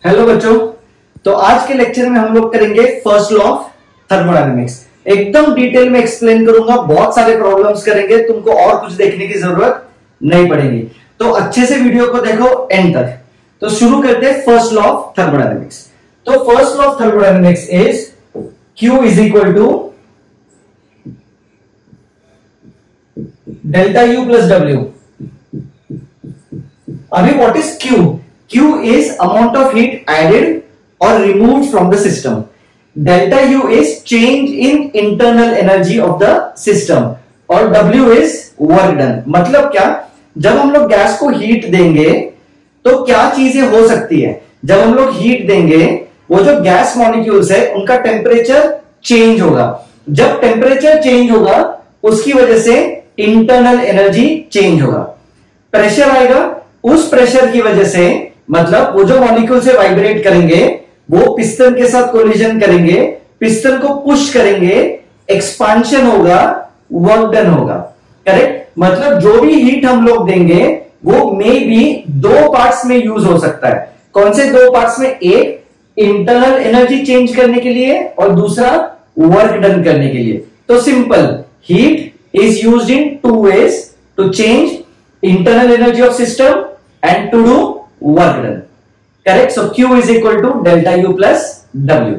Hello बच्चों, तो आज के लेक्चर में हम लोग करेंगे फर्स्ट लॉ ऑफ थर्मोडायनेमिक्स। एकदम डिटेल में एक्सप्लेन करूंगा, बहुत सारे प्रॉब्लम्स करेंगे, तुमको और कुछ देखने की जरूरत नहीं पड़ेगी। तो अच्छे से वीडियो को देखो एंड तक। तो शुरू करते हैं फर्स्ट लॉ ऑफ थर्मोडायनेमिक्स। तो first law of thermodynamics is Q is equal to delta U plus W। अभी what is Q? Q is amount of heat added or removed from the system. Delta U is change in internal energy of the system और W is work done। मतलब क्या, जब हम लोग gas को heat देंगे तो क्या चीजें हो सकती है। जब हम लोग हीट देंगे, वो जो गैस मॉलिक्यूल्स है उनका टेम्परेचर चेंज होगा। जब टेम्परेचर चेंज होगा उसकी वजह से इंटरनल एनर्जी चेंज होगा। प्रेशर आएगा, उस प्रेशर की वजह से मतलब वो जो मॉलिक्यूल से वाइब्रेट करेंगे वो पिस्टन के साथ कोलिजन करेंगे, पिस्टन को पुश करेंगे, एक्सपांशन होगा, वर्क डन होगा। करेक्ट? मतलब जो भी हीट हम लोग देंगे वो मे बी दो पार्ट्स में यूज हो सकता है। कौन से दो पार्ट्स में? एक इंटरनल एनर्जी चेंज करने के लिए और दूसरा वर्क डन करने के लिए। तो simple, heat is used in two ways to change internal energy of system and to do work done. Correct? So Q is equal to delta U plus W।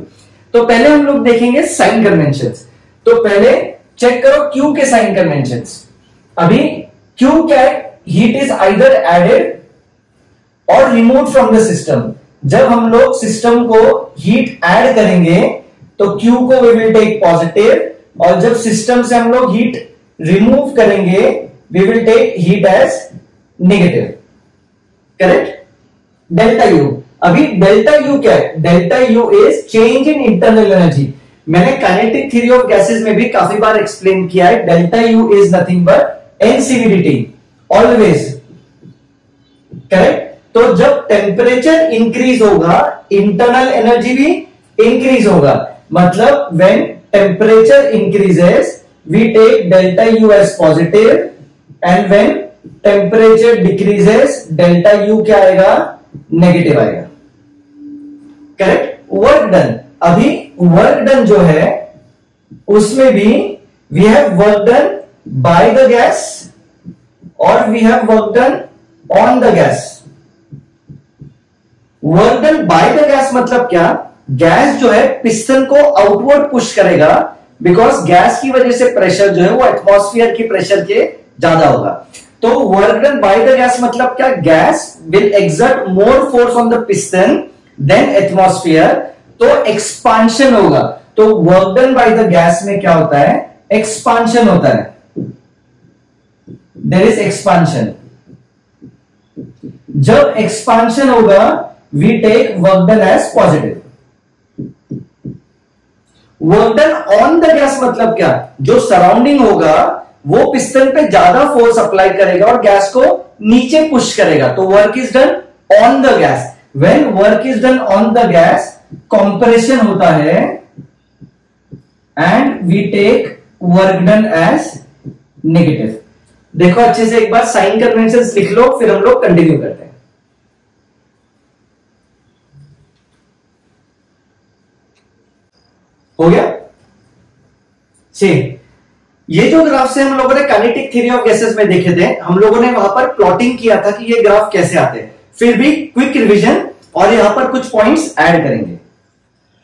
तो पहले हम लोग देखेंगे साइन कन्वेंशंस। तो पहले चेक करो Q के sign conventions. अभी Q क्या है? हीट इज आइदर एडेड और रिमूव फ्रॉम द सिस्टम। जब हम लोग सिस्टम को हीट ऐड करेंगे तो Q को वी विल टेक पॉजिटिव, और जब सिस्टम से हम लोग हीट रिमूव करेंगे we will take heat as negative. Correct? Delta U। अभी डेल्टा U क्या है? Delta U is change in internal energy. मैंने काइनेटिक थ्योरी ऑफ गैसेस में भी काफी बार एक्सप्लेन किया है। Delta U is nothing but NCVDT, always. Correct? तो जब टेम्परेचर इंक्रीज होगा इंटरनल एनर्जी भी इंक्रीज होगा। मतलब when temperature increases we take delta U as positive, and when temperature decreases delta U क्या आएगा? नेगेटिव आएगा। करेक्ट? Work done. अभी वर्क डन जो है उसमें भी we have work done by the gas और we have work done on the gas. Work done by the gas मतलब क्या? गैस जो है पिस्टन को आउटवर्ड पुश करेगा, बिकॉज गैस की वजह से प्रेशर जो है वो एटमॉस्फेयर की प्रेशर के ज्यादा होगा। तो work done by the gas मतलब क्या? Gas will exert more force on the piston than atmosphere, तो एक्सपांशन होगा। तो work done by the gas में क्या होता है? एक्सपांशन होता है। There is expansion. जब एक्सपांशन होगा we take work done as positive. Work done on the gas मतलब क्या? जो सराउंडिंग होगा वो पिस्टन पे ज्यादा फोर्स अप्लाई करेगा और गैस को नीचे पुश करेगा। तो work is done on the gas. When work is done on the gas compression होता है and we take work done as negative. देखो अच्छे से एक बार साइन कन्वेंशंस लिख लो, फिर हम लोग कंटिन्यू करते हैं। हो गया? ये जो ग्राफ से हम लोगों ने काइनेटिक थ्योरी ऑफ गैसेस में देखे थे, हम लोगों ने वहां पर प्लॉटिंग किया था कि ये ग्राफ कैसे आते हैं। फिर भी क्विक रिवीजन और यहां पर कुछ पॉइंट्स ऐड करेंगे।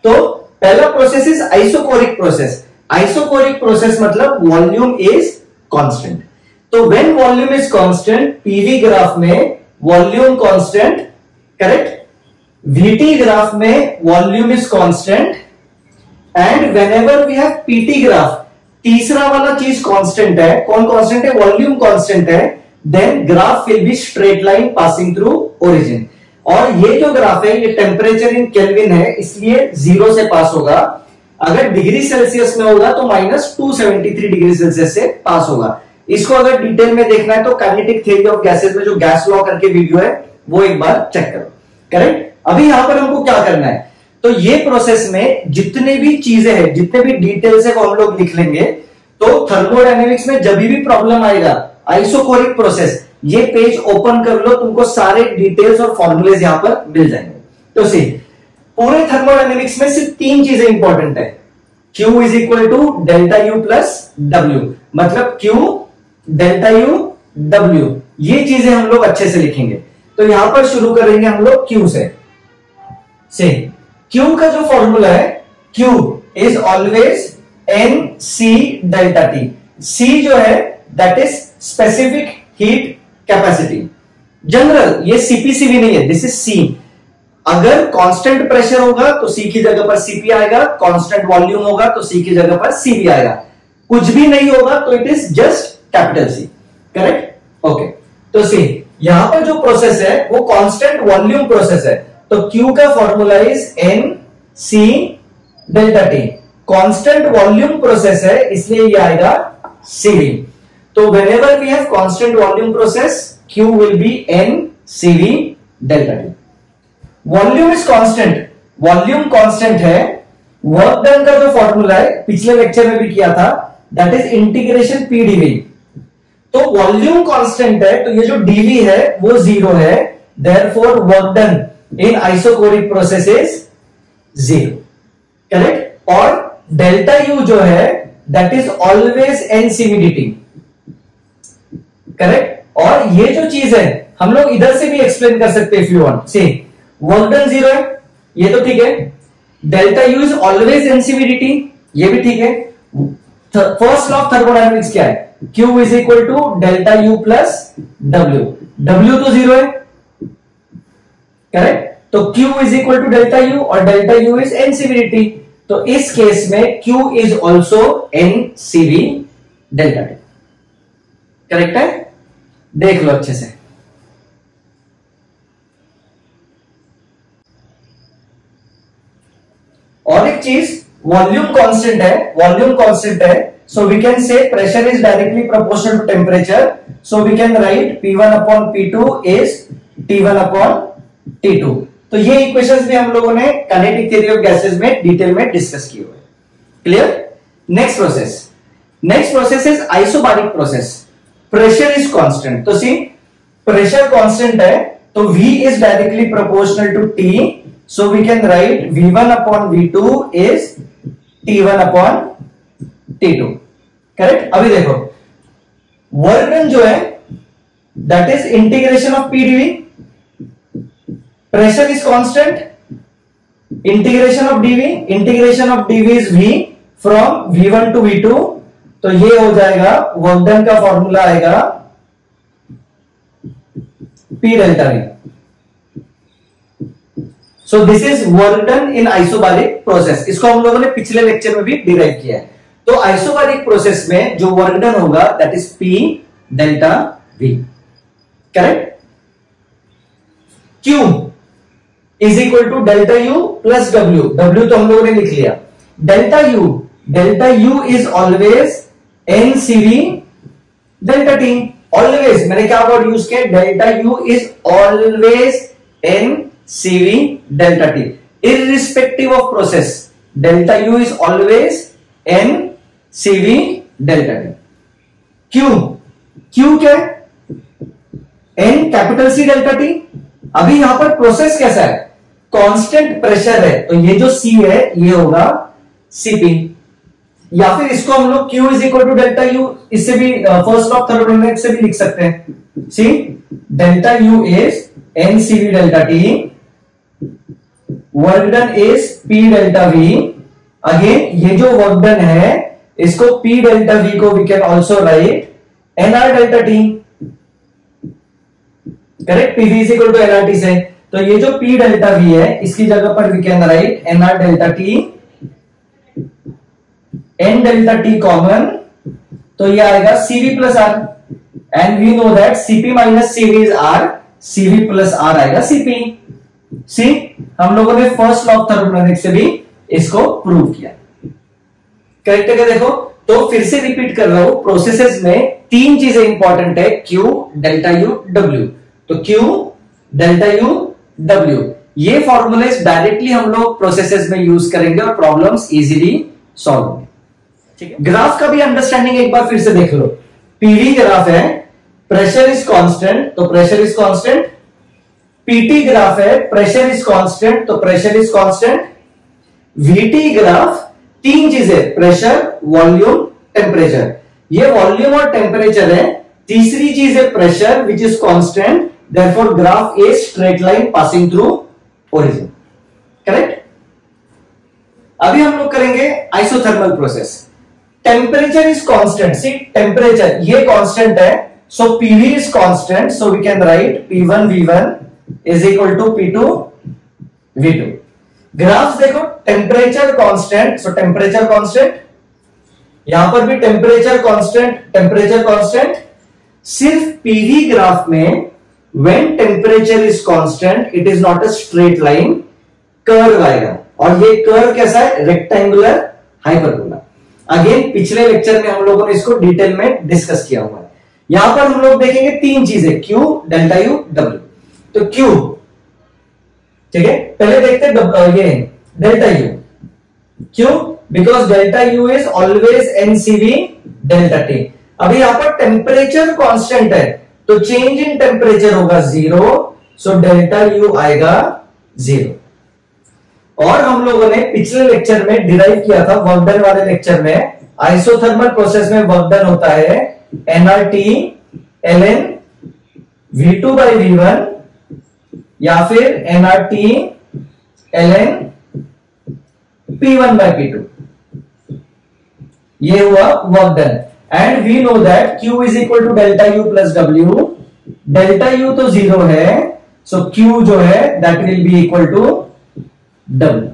तो पहला process is isochoric process. Isochoric process मतलब वॉल्यूम इज कांस्टेंट। तो when volume is constant, PV graph में volume constant. Correct? VT graph में volume is constant, and whenever we have PT graph, तीसरा वाला चीज कांस्टेंट है। कौन कांस्टेंट है? वॉल्यूम कांस्टेंट है। Then graph will be straight line passing through origin. और ये जो ग्राफ है ये टेम्परेचर इन केल्विन है, इसलिए 0 से पास होगा। अगर डिग्री सेल्सियस में होगा तो -273 डिग्री सेल्सियस से पास होगा। इसको अगर डिटेल में देखना है तो काइनेटिक थ्योरी ऑफ गैसेस में जो गैस लॉ करके वीडियो है वो एक बार चेक करो। करेक्ट? अभी यहां पर हमको क्या करना है? तो ये प्रोसेस में जितने भी चीजें हैं, जितने भी डिटेल्स है वो हम लोग लिख लेंगे। तो थर्मोडायनेमिक्स में जब भी प्रॉब्लम आएगा, आइसोकोरिक प्रोसेस, ये पेज ओपन कर लो, तुमको सारे डिटेल्स और फॉर्मूलेज यहां पर मिल जाएंगे। तो सी पूरे थर्मोडायनेमिक्स में सिर्फ तीन चीजें इंपॉर्टेंट है, Q is equal to delta U plus W, मतलब Q डेल्टा यू डब्ल्यू, ये चीजें हम लोग अच्छे से लिखेंगे। तो यहां पर शुरू करेंगे हम लोग Q से। Q का जो फॉर्मूला है, Q is always N C delta T. C जो है that is specific heat capacity, general ये CPCV नहीं है, दिस इज C। अगर कांस्टेंट प्रेशर होगा तो C की जगह पर CP आएगा, कांस्टेंट वॉल्यूम होगा तो C की जगह पर CV आएगा, कुछ भी नहीं होगा तो it is just capital C, correct? Okay, तो सी यहां पर जो प्रोसेस है वो कांस्टेंट वॉल्यूम प्रोसेस है, तो Q का formula is N C delta T. Constant volume process है इसलिए ये आएगा CV। तो whenever we have constant volume process, Q will be n CV delta T। Volume is constant, volume constant है। Work done का जो formula है पिछले लेक्चर में भी किया था, that is integration P dV। तो वॉल्यूम कांस्टेंट है तो ये जो dV है वो जीरो है, therefore work done in isochoric process is zero, correct? और डेल्टा यू जो है that is always NCVDT, correct? और ये जो चीज है हम लोग इधर से भी एक्सप्लेन कर सकते हैं if you want. See work done zero है, ये तो ठीक है। Delta U is always NCVDT, ये भी ठीक है। फर्स्ट लॉ ऑफ थर्मोडायनेमिक्स क्या है? Q is equal to delta U plus W. W तो जीरो है, करेक्ट? तो Q is equal to delta U और डेल्टा यू इज NCVDT, तो इस केस में Q is also NCV delta T, correct है? देख लो अच्छे से। और एक चीज, वॉल्यूम कांस्टेंट है, वॉल्यूम कांस्टेंट है, so we can say pressure is directly proportional to temperature, so we can write P1 upon P2 is T1 upon T2। तो ये इक्वेशंस भी हम लोगों ने काइनेटिक थ्योरी ऑफ गैसेस में डिटेल में डिस्कस किए हुए। Clear? Next process is isobaric process. Pressure is constant, तो सी प्रेशर कांस्टेंट है तो V is directly proportional to T, so we can write V1 upon V2 is T1 upon T2, correct? अभी देखो work done जो है that is integration of P dV, pressure is constant, integration of dV is V from V1 to V2, तो ये हो जाएगा work done का formula आएगा P delta V। So this is work done in isobaric process, इसको हम लोगों ने पिछले लेक्चर में भी डिराइव किया है। तो आइसोबारिक प्रोसेस में जो वर्क डन होगा that is P delta V, correct? Q is equal to delta U plus W, W तो हम लोगों ने लिख लिया। Delta U is always NCV delta T, always, मैंने क्या वर्ड यूज किया? Delta U is always NCV delta T, irrespective of process, delta U is always NCV delta T। Q क्या है? N capital C delta T। अभी यहां पर process कैसा है? कांस्टेंट प्रेशर है, तो ये जो C है ये होगा CP, या फिर इसको हम लोग Q is equal to delta U, इससे भी फर्स्ट लॉ ऑफ थर्मोडायनेमिक्स से भी लिख सकते हैं। See delta U is NCV delta T, work done is P delta V। Again ये जो वर्क डन है इसको P डेल्टा V को we can also write NR delta T, correct? PV is equal to NRT से, तो ये जो P delta V है इसकी जगह पर we can write NR delta T, N delta T common, तो ये आएगा CV plus R, and we know that CP minus CV is R, CV plus R आएगा CP। सी हम लोगों ने फर्स्ट लॉ ऑफ थर्मोडायनेमिक्स से भी इसको प्रूव किया, करेक्ट है क्या? देखो तो फिर से रिपीट कर रहा हूं, प्रोसेसेस में तीन चीजें इंपॉर्टेंट है, Q डेल्टा U W। तो Q डेल्टा U W, ये फॉर्मूलेस डायरेक्टली हम लोग प्रोसेसेस में यूज करेंगे और प्रॉब्लम्स इजीली सॉल्व होंगे, ठीक है? ग्राफ का भी अंडरस्टैंडिंग एक बार फिर से देख लो। PV ग्राफ है, प्रेशर इज कांस्टेंट, तो pressure is constant, PT graph है, प्रेशर इज कांस्टेंट, तो pressure is constant. VT graph तीन चीजें, प्रेशर, वॉल्यूम, टेम्परेचर। ये वॉल्यूम और टेम्परेचर है। तीसरी चीज है pressure which is constant, therefore graph is straight line passing through origin. Correct. अभी हम लोग करेंगे isothermal process. Temperature is constant, see temperature ये कांस्टेंट है, so PV is constant, so we can write P1 V1 is equal to P2 V2। Graphs देखो, temperature constant, so temperature constant, यहां पर भी टेम्परेचर कांस्टेंट, टेम्परेचर कांस्टेंट। सिर्फ PV graph में when temperature is constant it is not a straight line, curve आएगा, और ये curve कैसा है, रेक्टेंगुलर हाइपरबोला। अगेन पिछले लेक्चर में हम लोगों ने इसको डिटेल में डिस्कस किया हुआ है। यहां पर हम लोग देखेंगे तीन चीजें, Q, डेल्टा U, W। तो Q, ठीक है, पहले देखते हैं ये डेल्टा U। क्यों? Because delta U is always NCV delta T। अभी यहां पर टेम्परेचर कांस्टेंट है, तो चेंज इन टेम्परेचर होगा 0, सो डेल्टा U आएगा 0। और हम लोगों ने पिछले लेक्चर में डिराइव किया था, वर्क डन वाले लेक्चर में, आइसोथर्मल प्रोसेस में वर्क डन होता है nRT ln V2 by V1 या फिर nRT ln P1 by P2। ये हुआ work done. And we know that Q is equal to delta U plus W। Delta U तो 0 है, सो Q जो है that will be equal to W।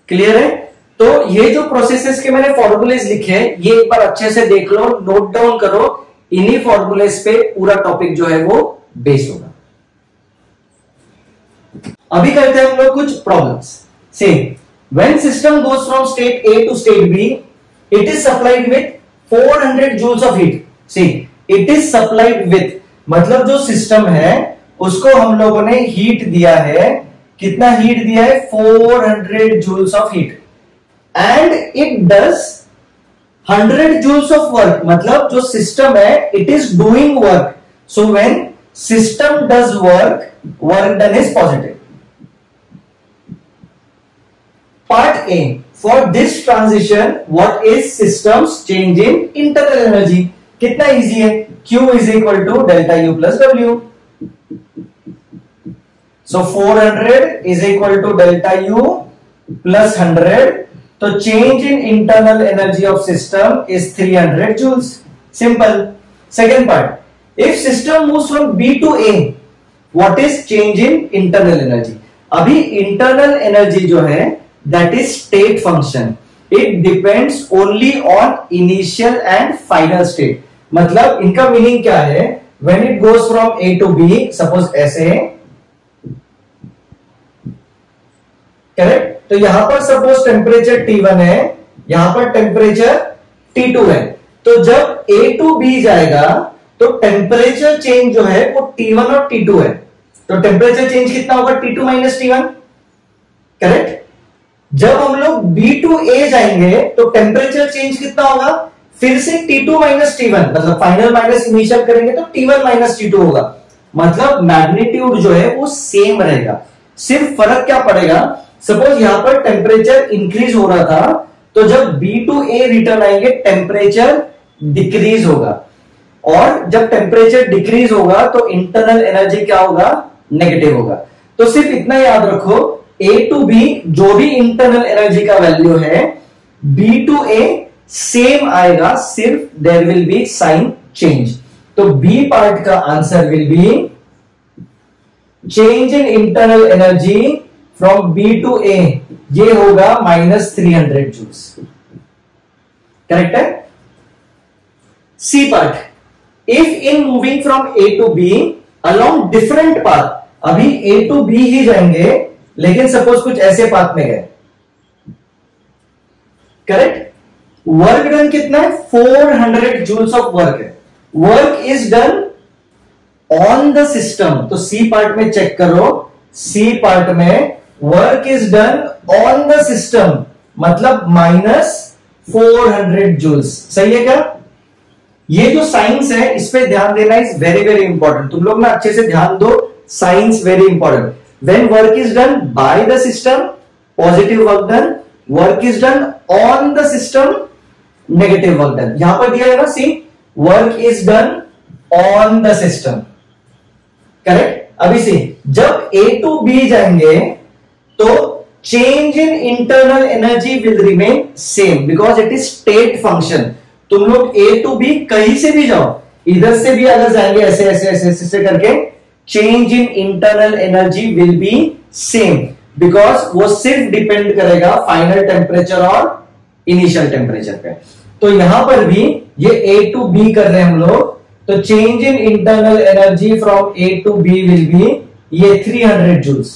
Clear है? तो ये जो प्रोसेसेस के मैंने फॉर्मूलेज लिखे हैं, ये एक बार अच्छे से देख लो, नोट डाउन करो। इन्हीं फॉर्मूलेज पे पूरा टॉपिक जो है वो बेस्ड होगा। अभी करते हैं हम लोग कुछ problems. Say when system goes from state A to state B, it is supplied with 400 joules of heat. See it is supplied with, मतलब जो सिस्टम है उसको हम लोगों ने हीट दिया है। कितना हीट दिया है? 400 joules of heat. And it does 100 joules of work, मतलब जो सिस्टम है it is doing work. So when system does work, work done is positive. Part A, for this transition what is systems change in internal energy. कितना easy है, Q is equal to delta U plus W। So 400 is equal to delta U plus 100. तो change in internal energy of system is 300 joules. Simple. Second part. If system moves from B to A, what is change in internal energy? अभी internal energy जो है that is state function. It depends only on initial and final state. मतलब इनका meaning क्या है? When it goes from A to B, suppose ऐसे, correct. तो यहां पर सपोज टेम्परेचर T1 है, यहां पर टेम्परेचर T2 है। तो जब A टू B जाएगा तो टेम्परेचर चेंज जो है वो T1 और T2 है। तो टेम्परेचर चेंज कितना होगा? T2 minus T1। करेक्ट। जब हम लोग B टू A जाएंगे तो टेम्परेचर चेंज कितना होगा? फिर से T2 माइनस T1, मतलब फाइनल माइनस इनिशियल करेंगे तो T1 माइनस T2 होगा। मतलब मैग्नीट्यूड जो है वो सेम रहेगा, सिर्फ फर्क क्या पड़ेगा? सपोज यहां पर टेम्परेचर इंक्रीज हो रहा था, तो जब B टू A रिटर्न आएंगे टेम्परेचर डिक्रीज होगा, और जब टेम्परेचर डिक्रीज होगा तो इंटरनल एनर्जी क्या होगा? नेगेटिव होगा। तो सिर्फ इतना याद रखो, A टू B जो भी इंटरनल एनर्जी का वैल्यू है B टू A सेम आएगा, सिर्फ there will be sign change. तो B पार्ट का answer will be change in internal energy from B to A, ये होगा -300 जूल्स। करेक्ट है? C part, if in moving from A to B along different path, अभी A to B ही जाएंगे लेकिन suppose कुछ ऐसे पाथ में गए, करेक्ट। वर्क डन कितना है? 400 जूल्स ऑफ वर्क है। Work is done on the system, तो सी पार्ट में चेक करो, सी पार्ट में work is done on the system, मतलब -400 जूल्स। सही है क्या? ये जो साइंस है इस पे ध्यान देना इज वेरी वेरी इंपॉर्टेंट। तुम लोग ना अच्छे से ध्यान दो, science very important. When work is done by the system, positive work done. Work is done on the system, negative work done. यहां पर दिया है ना, see work is done on the system. Correct. अभी से जब A to B जाएंगे तो change in internal energy will remain same because it is state function. तुम लोग A to B कहीं से भी जाओ, इधर से भी अगर जाएंगे ऐसे ऐसे ऐसे ऐसे करके, change in internal energy will B same because वो सिर्फ डिपेंड करेगा फाइनल टेम्परेचर और इनिशियल टेम्परेचर पे. तो यहां पर भी ये A to B कर रहे हैं हम लोग, तो change in internal energy from A to B will be ये 300 जूल्स.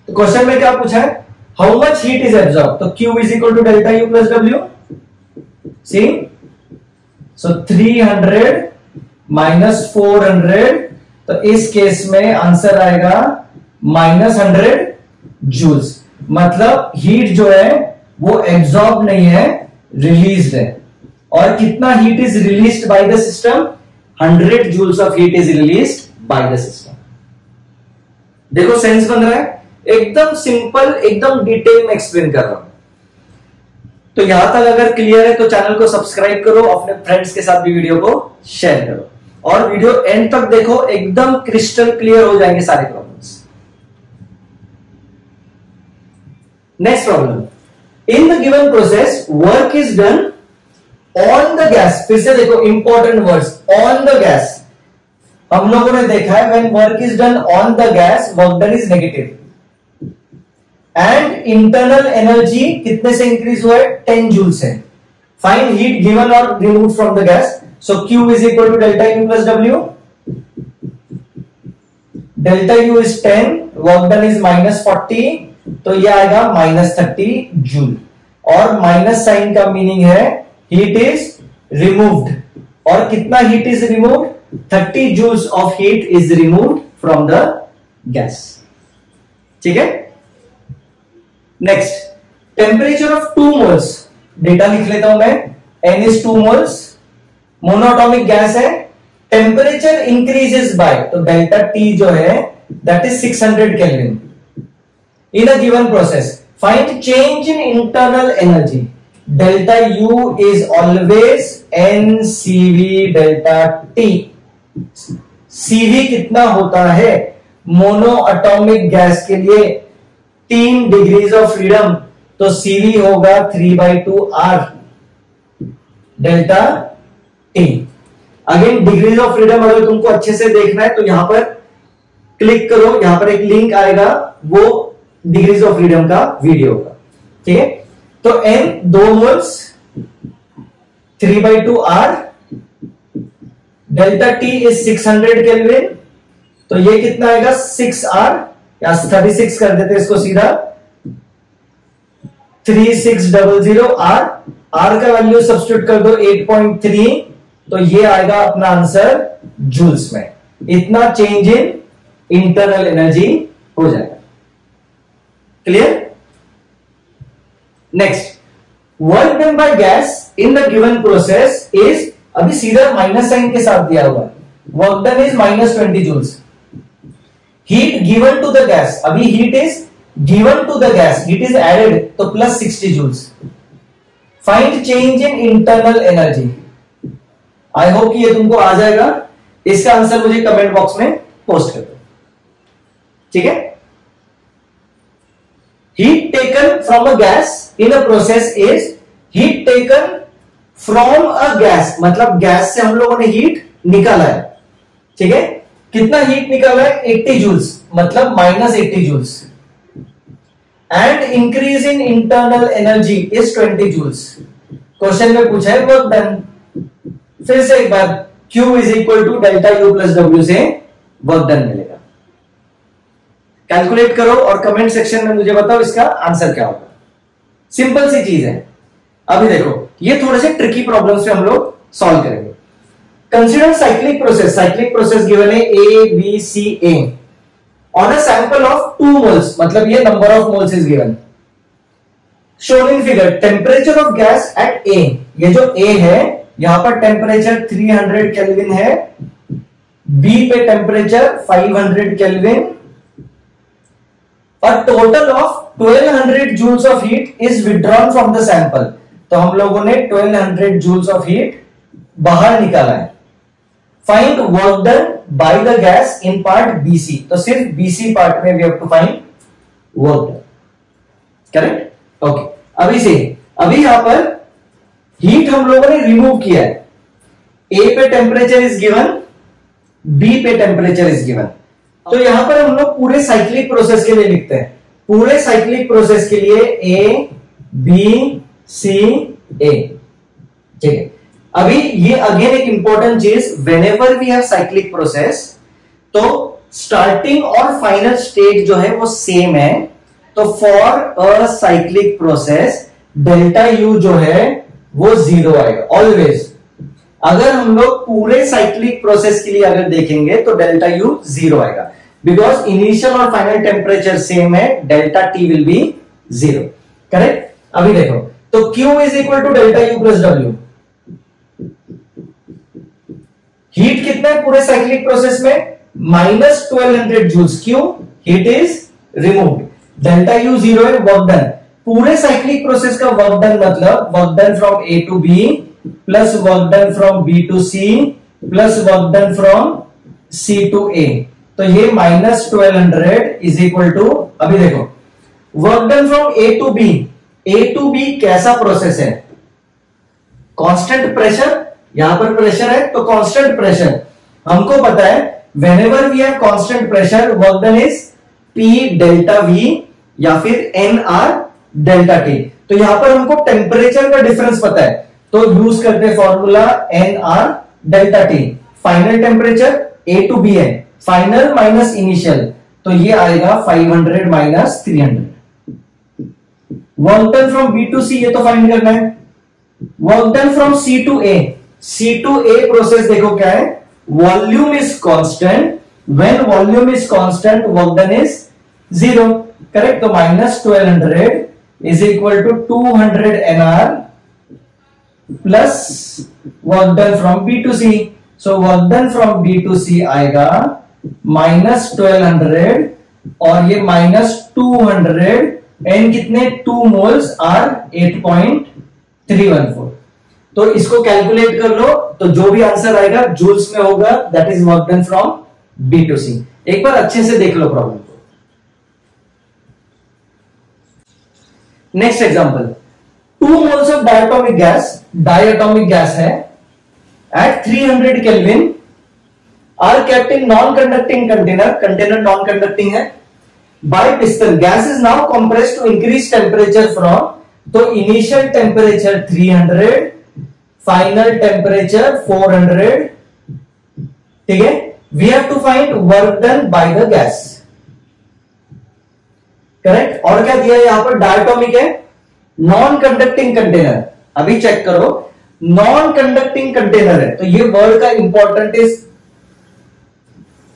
तो क्वेश्चन में क्या पूछा है, how much heat is absorb. तो Q is equal to delta U plus W. See so 300 minus 400, तो इस केस में आंसर आएगा -100 जूल्स. मतलब हीट जो है वो एब्जॉर्ब नहीं है, रिलीज्ड है. और कितना heat is released by the system, 100 joules of heat is released by the system. देखो सेंस बन रहा है, एकदम सिंपल, एकदम डिटेल में एक्सप्लेन कर रहा हूं. तो यहां तक अगर क्लियर है तो चैनल को सब्सक्राइब करो, अपने फ्रेंड्स के साथ भी वीडियो को शेयर करो और वीडियो एंड तक देखो, एकदम क्रिस्टल क्लियर हो जाएंगे सारे problems. Next problem, in the given process work is done on the gas. फिर से देखो important words, on the gas. हम लोगों ने देखा है when work is done on the gas, work done is negative. And internal energy कितने से इंक्रीज हुआ है, 10 जूल से. फाइंड हीट गिवन और remove from the gas. So Q is equal to delta U plus W. Delta U is 10, work done is -40, तो ये आएगा -30 joule. और माइनस साइन का मीनिंग है हीट इज रिमूव्ड. और कितना heat is removed, 30 joules of heat is removed from the gas. ठीक है. Next, temperature of 2 moles. Data लिख लेता हूं मैं. N is 2 moles, monatomic gas है. टेम्परेचर इंक्रीजेस बाय, तो डेल्टा T जो है that is 600 kelvin in a given process. Find change in internal energy. Delta U is always NCV delta T. CV कितना होता है मोनो एटॉमिक गैस के लिए, 3 degrees of freedom, तो CV होगा 3/2 R delta T. Again degrees of freedom अगर तुमको अच्छे से देखना है तो यहां पर क्लिक करो, यहां पर एक लिंक आएगा, वो डिग्रीज ऑफ फ्रीडम का वीडियो होगा. ठीक है. तो N 2 moles, 3/2 R, delta T is 600 kelvin, तो ये कितना आएगा 6R, या 36 कर देते इसको सीधा, 3600 R. R का वैल्यू सब्स्टिट्यूट कर दो 8.3, तो ये आएगा अपना आंसर जूल्स में. इतना चेंज इन इंटरनल एनर्जी हो जाएगा. Clear. Next, work done by gas in the given process is, अभी सीधा माइनस साइन के साथ दिया हुआ है, work done is -20 joules. Heat given to the gas, अभी heat is given to the gas, heat is added, तो +60 joules. Find change in internal energy. I hope कि ये तुमको आ जाएगा. इसका आंसर मुझे कमेंट बॉक्स में पोस्ट कर दो. ठीक है. Heat taken from a gas in a process is, heat taken from a gas मतलब गैस से हम लोगों ने हीट निकाला है. ठीक है. कितना हीट निकाला है, 80 जूल्स, मतलब -80 joules. And increase in internal energy is 20 joules. Question में पूछा है वर्क डन. फिर से एक बार, Q is equal to delta U plus W से वर्क डन मिलेगा. कैलकुलेट करो और कमेंट सेक्शन में मुझे बताओ इसका आंसर क्या होगा. सिंपल सी चीज है. अभी देखो, ये थोड़े से ट्रिकी प्रॉब्लम्स पे हम लोग सॉल्व करेंगे. Consider cyclic process. Cyclic process given है A B C A on a sample of 2 moles, मतलब ये number of moles is given. Shown in figure, temperature of gas at A, ये जो A है यहां पर टेम्परेचर 300 केल्विन है B पे टेम्परेचर 500 केल्विन और total of 1200 joules of heat is withdrawn from the sample. तो हम लोगों ने 1200 जूल्स ऑफ हीट बाहर निकाला है। Find work done by the gas in part BC. तो सिर्फ बीसी पार्ट में we have to find work done, correct. Okay, अभी यहां पर हीट हम लोगों ने रिमूव किया है। ए पे टेम्परेचर इज गिवन, बी पे टेम्परेचर इज गिवन। तो यहां पर हम लोग पूरे साइक्लिक प्रोसेस के लिए लिखते हैं। पूरे साइक्लिक प्रोसेस के लिए ए बी सी ए, ठीक है। अभी ये अगेन एक इंपॉर्टेंट चीज, whenever we have cyclic process तो स्टार्टिंग और फाइनल स्टेट जो है वो सेम है। तो for a cyclic process delta U जो है वो 0 आएगा ऑलवेज। अगर हम लोग पूरे साइक्लिक प्रोसेस के लिए अगर देखेंगे तो डेल्टा यू 0 आएगा, बिकॉज इनिशियल और फाइनल टेम्परेचर सेम है, delta T will be 0, correct. अभी देखो, तो Q is equal to delta U plus W. Heat कितना है पूरे साइक्लिक प्रोसेस में? Minus 1200 joules. क्यों? Heat is removed. Delta U 0 है, वर्क डन। पूरे साइक्लिक प्रोसेस का वर्क डन मतलब work done from A to B plus work done from B to C plus work done from C to A. तो ये minus 1200 is equal to, अभी देखो, work done from A to B. A to B कैसा process है? Constant pressure, यहां पर pressure है तो कांस्टेंट प्रेशर। हमको पता है whenever we have constant pressure work done is P delta V या फिर एन आर डेल्टा टी। तो यहां पर हमको टेम्परेचर का डिफरेंस पता है तो यूज करते हैं formula N R delta T. Final temperature A to B है, फाइनल माइनस इनिशियल, तो ये आएगा 500 minus 300। Work done from B to C ये तो फाइंड करना है। Work done from C to A, C to A process देखो क्या है, volume is constant, when volume is constant work done is 0, correct. तो minus 1200 is equal to 200 NR plus work done from B to C. So work done from B to C आएगा minus 1200 और ये minus 200 N कितने 2 moles are 8.314। तो इसको calculate कर लो तो जो भी आंसर आएगा जूल्स में होगा, that is work done from B to C. एक बार अच्छे से देख लो प्रॉब्लम को। Next example, 2 moles of diatomic gas है at 300 Kelvin are kept in non-conducting container non-conducting है, by piston. Gas is now compressed to increase temperature from, तो initial temperature 300, final temperature 400, ठीक है। We have to find work done by the gas, correct. और क्या दिया है यहां पर? डायटोमिक है, नॉन कंडक्टिंग कंटेनर। अभी चेक करो, नॉन कंडक्टिंग कंटेनर है तो ये वर्ड का इंपॉर्टेंट इज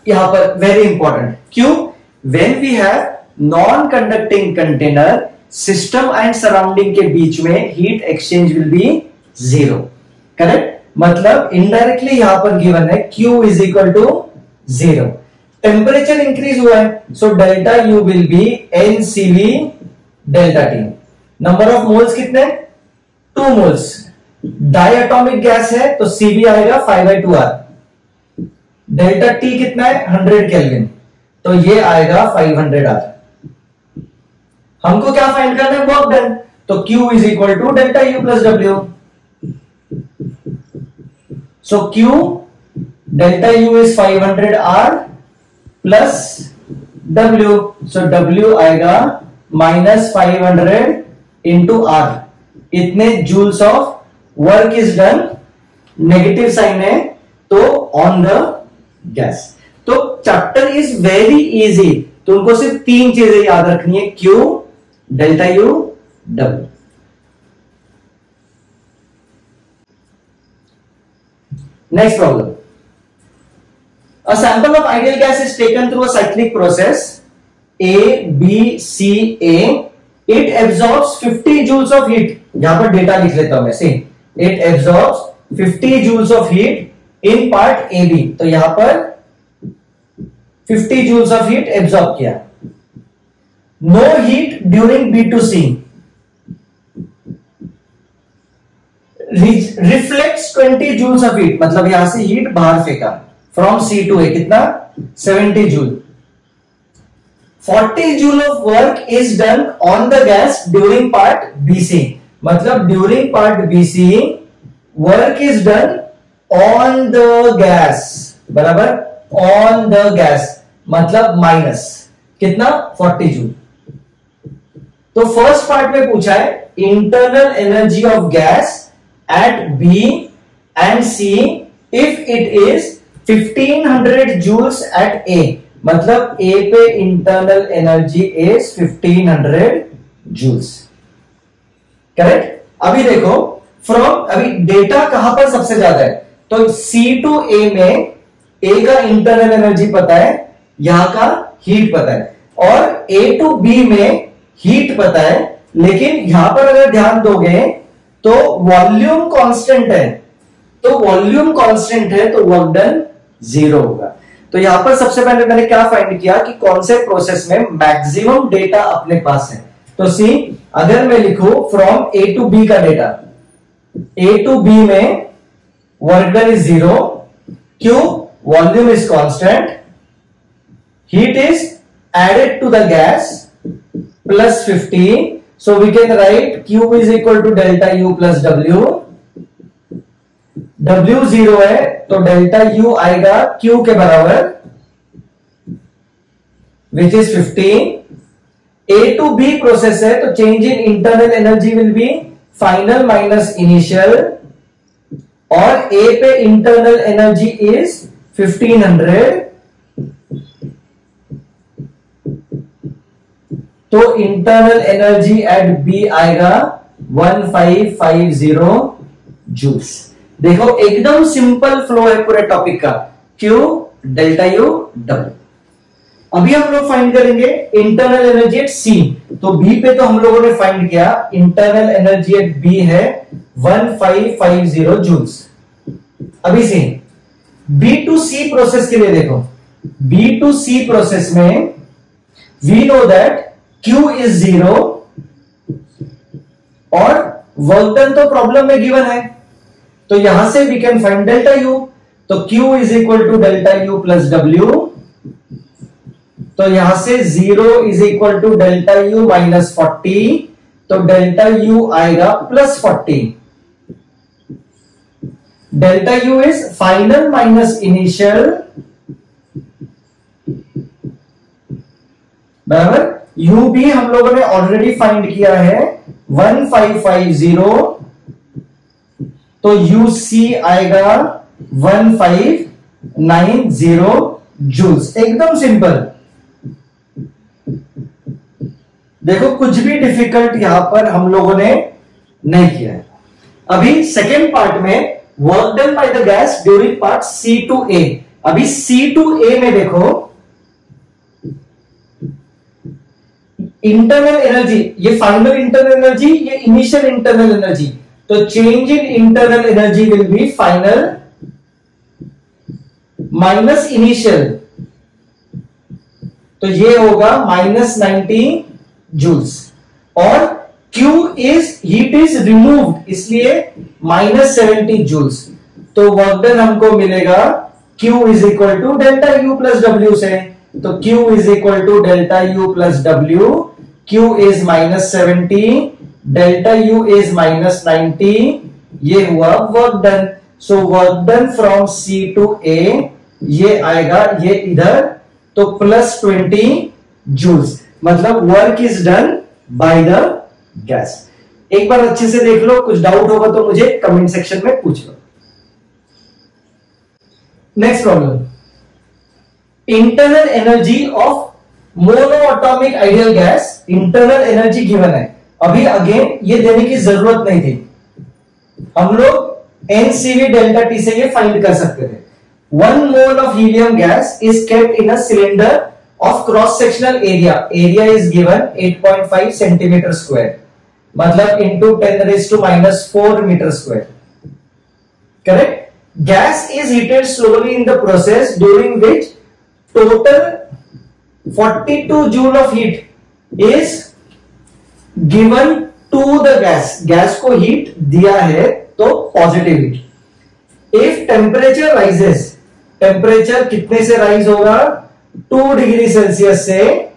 यहां पर वेरी इंपॉर्टेंट। क्यों? When we have non conducting container, system and surrounding के बीच में heat exchange will be 0, correct. मतलब इनडायरेक्टली यहां पर गिवन है Q is equal to 0। Temperature increase हुआ है, so delta you will be NCV delta T. Number of moles कितने? 2 मोल्स। डायटोमिक गैस है तो CV आएगा 5/2R। डेल्टा T कितना है? 100 केल्विन, तो ये आएगा 500R। हमको क्या फाइंड करना है? Work done. तो Q is equal to delta U plus W। So Q delta U is 500R plus W। सो W आएगा माइनस 500 इंटू R। इतने joules of work is done, negative sign है तो ऑन द गैस। तो chapter is very easy, तुमको सिर्फ 3 चीजें याद रखनी है, Q delta U W। Next problem, a sample of ideal gas is taken through a cyclic process A, B, C, A. It absorbs 50 joules of heat. यहां पर data लिख लेता हूं मैं। सी It absorbs 50 joules of heat in part AB. तो यहां पर 50 joules of heat absorb किया। No heat during B2C, reflects 20 joules of heat, मतलब यहां से हीट बाहर फेंका फ्रॉम C to A, कितना 70 joule. 40 joule of work is done on the gas during part BC, मतलब during part BC work is done on the gas, बराबर, on the gas मतलब minus कितना 40 जूल। तो first part में पूछा है internal energy of gas at B and C if it is 1500 joules at A, मतलब A पे internal energy is 1500 joules, correct. अभी देखो अभी डेटा कहां पर सबसे ज्यादा है, तो C to A में A का इंटरनल एनर्जी पता है, यहां का हीट पता है, और A to B में हीट पता है, लेकिन यहां पर अगर ध्यान दोगे तो वॉल्यूम कांस्टेंट है, तो वॉल्यूम कांस्टेंट है तो वर्क डन 0 होगा। तो यहां पर सबसे पहले मैंने क्या फाइंड किया कि कौन से प्रोसेस में मैक्सिमम डेटा अपने पास है। तो सी, अगर मैं लिखूं फ्रॉम A to B का डेटा, A to B में वर्क डन इज 0, क्यों, volume is constant, heat is added to the gas plus 15, so we can write Q is equal to delta U plus W, W 0 है तो delta U आएगा Q के बराबर which is 15। A to B process है तो change in internal energy will be final minus initial, और A पे internal energy is 1500, तो इंटरनल एनर्जी एट B आएगा 1550 जूल्स। देखो एकदम सिंपल फ्लो है पूरे टॉपिक का, Q डेल्टा U W। अभी हम लोग फाइंड करेंगे इंटरनल एनर्जी एट C, तो B पे तो हम लोगों ने फाइंड किया, इंटरनल एनर्जी एट B है 1550 जूल्स। अभी से B to C प्रोसेस के लिए देखो, B to C प्रोसेस में we know that Q is 0 और वर्क डन तो प्रॉब्लम में गिवन है, तो यहां से we can find delta U, तो Q is equal to delta U plus W, तो यहां से 0 is equal to delta U minus 40, तो डेल्टा U आएगा plus 40। Delta U is final minus initial, बराबर। U भी हम लोगों ने ऑलरेडी फाइंड किया है 1550, तो UC आएगा 1590 जूल्स। एकदम सिंपल, देखो कुछ भी डिफिकल्ट यहां पर हम लोगों ने नहीं किया है। अभी सेकेंड पार्ट में work done by the gas during part C to A। अभी C to A में देखो इंटरनल एनर्जी, ये फाइनल इंटरनल एनर्जी, ये इनिशियल इंटरनल एनर्जी, तो change in internal energy will be final minus initial, तो ये होगा माइनस 90 जूल्स, और Q is heat is removed, इसलिए माइनस 70 जूल्स, तो वर्क डन हमको मिलेगा Q is equal to delta U plus W से, तो Q is equal to delta U plus W, Q is minus 70, delta U is minus 90, ये हुआ work done. So work done from C to A, ये आएगा ये इधर, तो plus 20 joules, मतलब work is done by the gas. एक बार अच्छे से देख लो, कुछ डाउट होगा तो मुझे कमेंट सेक्शन में पूछ लो। Next problem, internal energy of monoatomic ideal gas, internal energy given है। अभी अगेन ये देने की जरूरत नहीं थी, हम लोग NCV डेल्टा T से ये फाइंड कर सकते थे। 1 mole of helium gas is kept in a cylinder of cross sectional area, area is given 8.5 centimetre square, मतलब into 10⁻⁻⁴ metre square, correct. Gas is heated slowly in the process during which total 42 joule of heat is given to the gas, gas को heat दिया है तो positive heat. If temperature rises, temperature कितने से rise होगा, 2 degree Celsius से,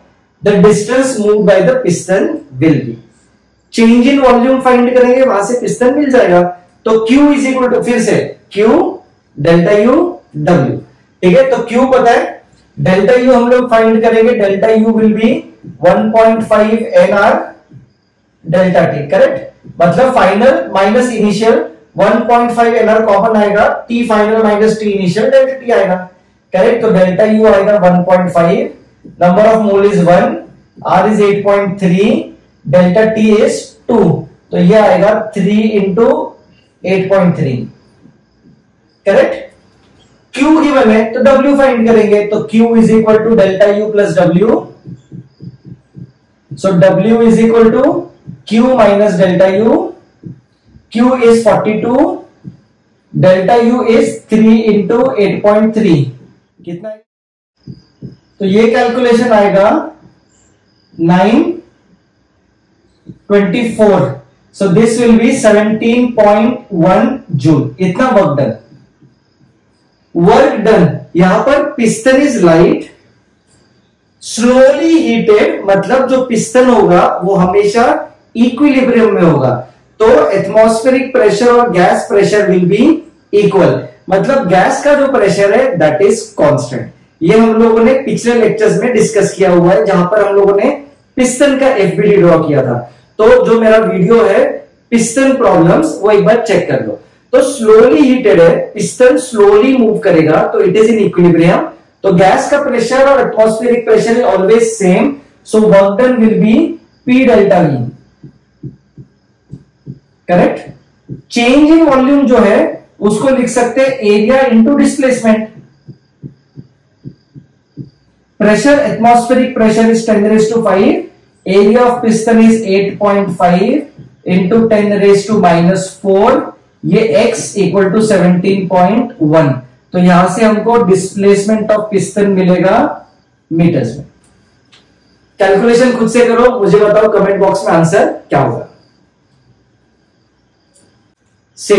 the distance move by the piston will be. Change in volume find करेंगे, वहां से पिस्टन मिल जाएगा। तो Q इज इक्वल टू, फिर से Q डेल्टा U W, ठीक है। तो Q पता है, डेल्टा U हम लोग फाइंड करेंगे, delta U will be 1.5 NR delta T, correct. मतलब final minus initial 1.5 NR common आएगा, T final minus T initial, delta T आएगा, करेक्ट। तो डेल्टा U आएगा 1.5, number of mole is 1, R इज 8.3, delta T is 2, तो ये आएगा 3 into 8.3, correct. Q given है तो W फाइंड करेंगे, तो Q is equal to delta U plus W, सो W is equal to Q minus delta U, Q is 42, delta U is 3 into 8.3, कितना है? तो ये कैलकुलेशन आएगा 924, so this will be 17.1 joule. इतना वर्क डन, वर्क डन। यहां पर piston is light, slowly heated, मतलब जो पिस्टन होगा वो हमेशा इक्विलिब्रियम में होगा, तो एटमॉस्फेरिक प्रेशर और gas pressure will be equal, मतलब गैस का जो प्रेशर है दैट इज कांस्टेंट। ये हम लोगों ने पिछले लेक्चर्स में डिस्कस किया हुआ है, जहां पर हम लोगों ने पिस्टन का एफबीडी ड्रॉ किया था। तो जो मेरा वीडियो है पिस्टन प्रॉब्लम्स, वो एक बार चेक कर लो। तो स्लोली हीटेड है, पिस्टन स्लोली मूव करेगा, तो इट इज इन इक्विलिब्रियम, तो गैस का प्रेशर और atmospheric pressure is always same, so work done will be P delta V, correct. Change in volume जो है उसको लिख सकते हैं area into displacement. Pressure, atmospheric pressure is 10⁵, area of piston is 8.5 into 10⁻⁻⁴, ये x equal to 17.1। तो यहां से हमको डिस्प्लेसमेंट ऑफ पिस्टन मिलेगा मीटर्स में। कैलकुलेशन खुद से करो, मुझे बताओ कमेंट बॉक्स में आंसर क्या होगा। से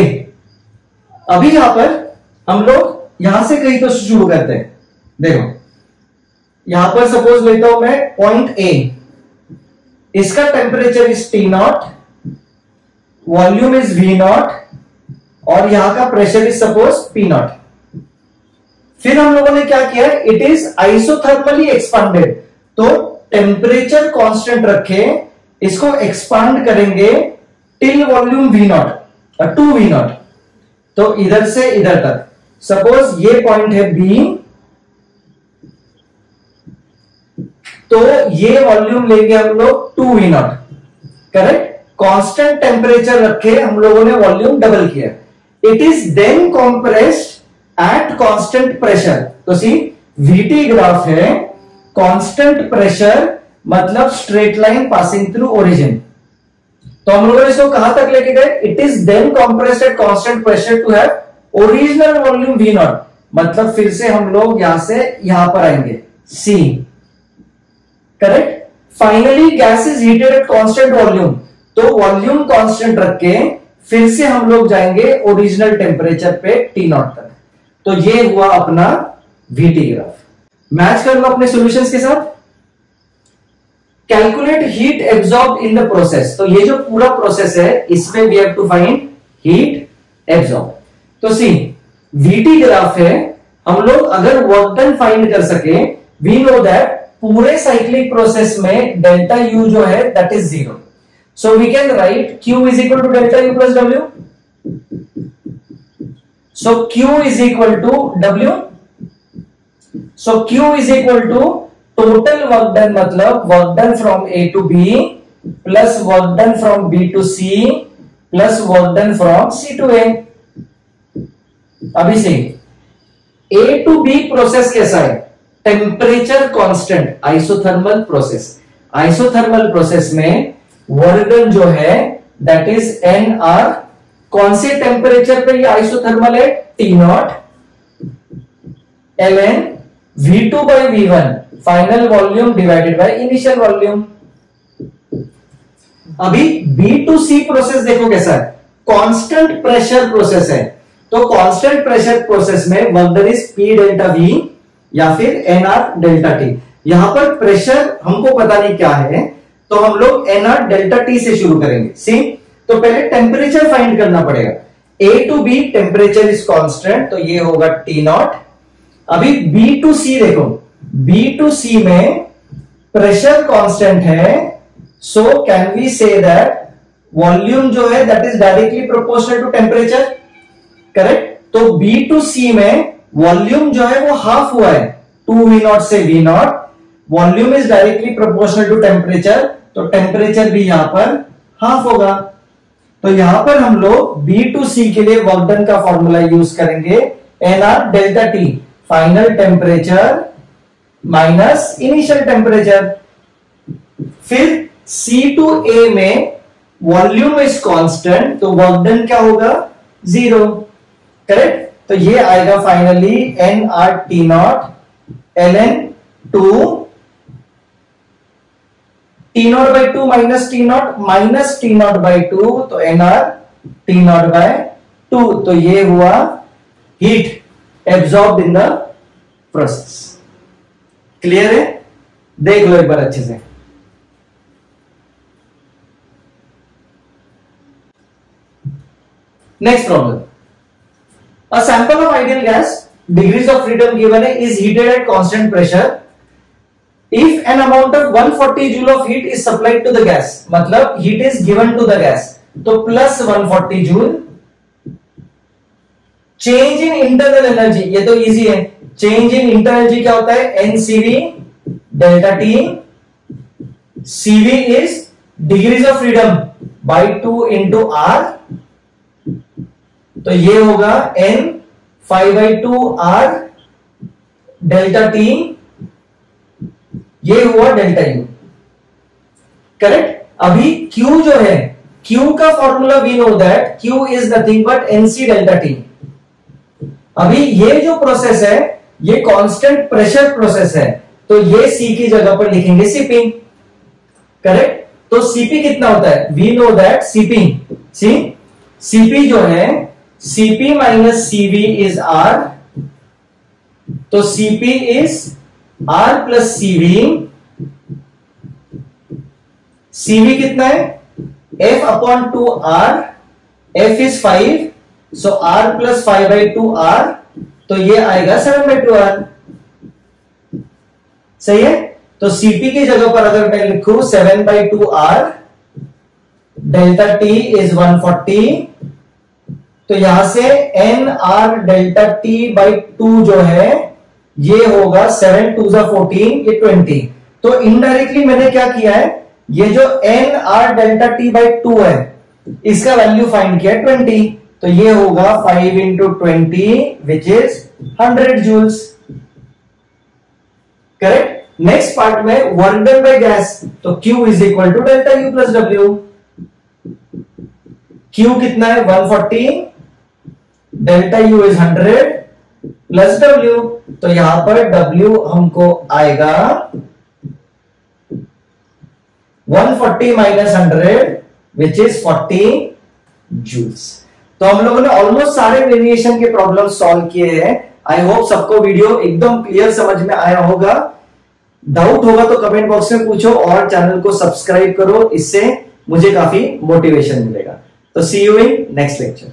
अभी यहां पर हम लोग यहां से कहीं तो शुरू करते हैं। देखो यहां पर सपोज लेता हूं मैं पॉइंट A, इसका temperature is T0, volume is V0 और यहां का प्रेशर इज सपोज P0। फिर हम लोगों ने क्या किया, इट इज आइसोथर्मली एक्सपांडेड, तो टेम्परेचर कांस्टेंट रखे, इसको एक्सपांड करेंगे till volume V0 to V0, तो इधर से इधर तक। सपोज ये पॉइंट है B, तो ये वॉल्यूम लेंगे हम लोग 2V0, करेक्ट। कांस्टेंट टेम्परेचर रखे, हम लोगों ने वॉल्यूम डबल किया। It is then compressed at constant pressure, तो सी VT ग्राफ है, कांस्टेंट प्रेशर मतलब straight line passing through origin. तो हम लोगों ने इसको कहां तक लेके गए, it is then compressed at constant pressure to have original volume V0, मतलब फिर से हम लोग यहां से यहां पर आएंगे C, correct. Finally gas is heated at constant volume, तो वॉल्यूम कांस्टेंट रख के फिर से हम लोग जाएंगे ओरिजिनल टेम्परेचर पे T0 तक। तो ये हुआ अपना VT ग्राफ। मैच कर लो अपने सॉल्यूशंस के साथ। Calculate heat absorb in the process, तो ये जो पूरा प्रोसेस है इसमें we have to find heat absorb. तो सी VT ग्राफ है, हम लोग अगर वर्क डन फाइंड कर सके, वी नो दैट पूरे साइक्लिक प्रोसेस में डेल्टा U जो है that is 0, so we can write Q is equal to delta U plus W, so Q is equal to W, so Q is equal to total work done, मतलब work done from A to B plus work done from B to C plus work done from C to A। अभी से A to B process कैसा है, temperature constant, isothermal process. Isothermal process में work done जो है that is NR, कौन से temperature पे ये आइसोथर्मल है, T0, ln V2 by V1 final volume divided by initial volume. अभी B2C प्रोसेस देखो कैसा है, कांस्टेंट प्रेशर प्रोसेस है। तो कांस्टेंट प्रेशर प्रोसेस में work done is P delta V या फिर NR डेल्टा T। यहां पर प्रेशर हमको पता नहीं क्या है, तो हम लोग NR डेल्टा T से शुरू करेंगे। सी, तो पहले टेम्परेचर फाइंड करना पड़ेगा। A to B temperature is constant, तो ये होगा T0। अभी B to C देखो, B to C में प्रेशर कांस्टेंट है, so can we say that volume जो है that is directly proportional to temperature, correct. तो B to C में वॉल्यूम जो है वो हाफ हुआ है, 2V0 से V0। Volume is directly proportional to temperature, तो टेम्परेचर भी यहां पर हाफ होगा। तो यहां पर हम लोग B to C के लिए वर्क डन का फॉर्मूला यूज करेंगे, NR delta T, final temperature minus initial temperature. फिर C to A में वॉल्यूम इज कांस्टेंट, तो वर्क डन क्या होगा, 0, करेक्ट। तो ये आएगा finally NR T0 ln 2 T0 by 2 minus T0 by 2, तो NR T0 by 2। तो ये हुआ heat absorb in the process. Clear है? देख लो एक बार अच्छे से। Next problem, a sample of ideal gas, degrees of freedom given is heated at constant pressure if an amount of 140 joule of heat is supplied to the gas, मतलब heat is given to the gas, तो plus 140 joule. Change in internal energy, ये तो easy है, change in internal energy क्या होता है, NCV delta T, CV is degrees of freedom by 2 into R, तो ये होगा N 5/2 R डेल्टा T, ये हुआ डेल्टा U, करेक्ट। अभी Q जो है, Q का formula we know that Q is nothing but NC delta T। अभी ये जो प्रोसेस है ये कांस्टेंट प्रेशर प्रोसेस है, तो ये C की जगह पर लिखेंगे CP, करेक्ट। तो CP कितना होता है, वी नो दैट CP जो है CP minus CV is R, तो CP is R plus CV कितना है, F upon 2R, F is 5, so R plus 5/2 R, तो ये आएगा 7/2 R, सही है। तो CP की जगह पर अगर मैं लिखूं 7/2 R, डेल्टा T इज 140, तो यहां से NR डेल्टा T by 2 जो है ये होगा 7 2 14, ये 20। तो इनडायरेक्टली मैंने क्या किया है, ये जो NR डेल्टा T by 2 है इसका वैल्यू फाइंड किया 20, तो ये होगा 5 into 20 which is 100 joules, correct. Next part में वर्क डन बाय गैस, तो Q is equal to delta U plus W। Q कितना है 140, delta U is 100 plus W, तो यहां पर W हमको आएगा 140 माइनस 100 विच इज 40 जूल्स। तो हम लोगों ने ऑलमोस्ट सारे वेरिएशन के प्रॉब्लम सॉल्व किए हैं। आई होप सबको वीडियो एकदम क्लियर समझ में आया होगा। डाउट होगा तो कमेंट बॉक्स में पूछो और चैनल को सब्सक्राइब करो, इससे मुझे काफी मोटिवेशन मिलेगा। तो सी यू इन नेक्स्ट लेक्चर।